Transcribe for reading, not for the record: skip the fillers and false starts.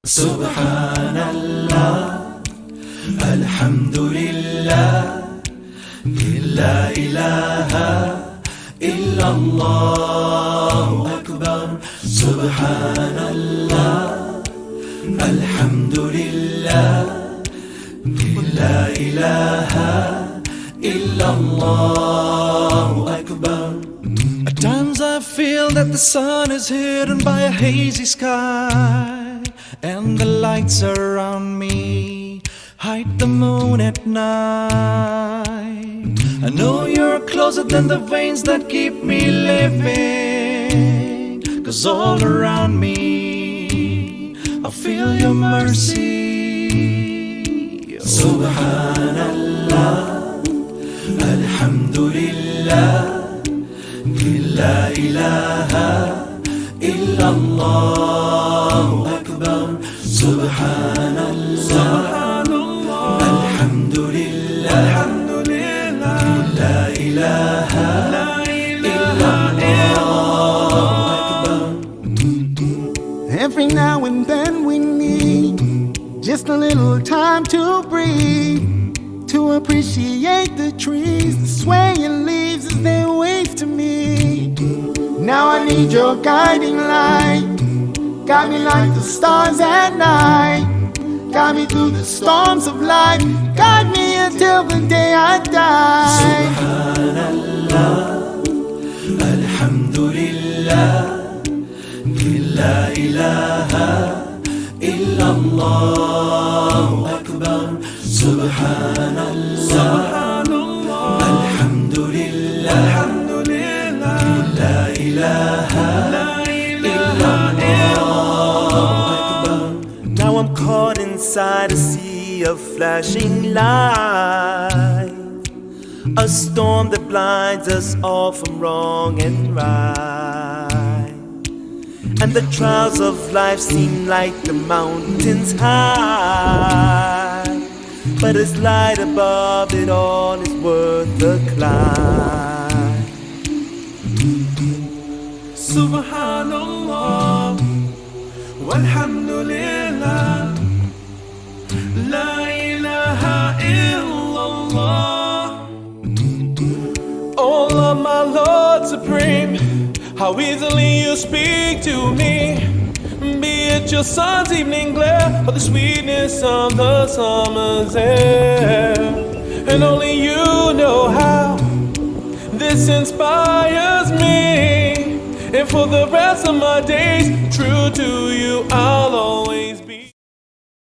Subhanallah, Alhamdulillah, La ilaha illallah akbar. Subhanallah, Alhamdulillah, La ilaha illallah akbar. At times I feel that the sun is hidden by a hazy sky, and the lights around me hide the moon at night. I know you're closer than the veins that keep me living, 'cause all around me I feel your mercy. Subhanallah, Alhamdulillah, La ilaha illallah akbar. Subhanallah, Alhamdulillah, La ilaha illallah akbar. Every now and then we need just a little time to breathe, to appreciate the trees, the swaying leaves as they wave to me. Now I need your guiding light, guide me like the stars at night, guide me through the storms of life, guide me until the day I die. Subhanallah, Alhamdulillah, La ilaha illallah akbar. Subhanallah, Alhamdulillah, La ilaha illallah akbar. Now I'm caught inside a sea of flashing lights, a storm that blinds us all from wrong and right. And the trials of life seem like the mountains high, but His light above it all is worth the climb. Subhanallah, walhamdulillah, La ilaha illallah. Oh Lord, my Lord Supreme, how easily you speak to me, be it your sun's evening glare or the sweetness of the summer's air. And only you know how this inspires me, and for the rest of my days, true to you I'll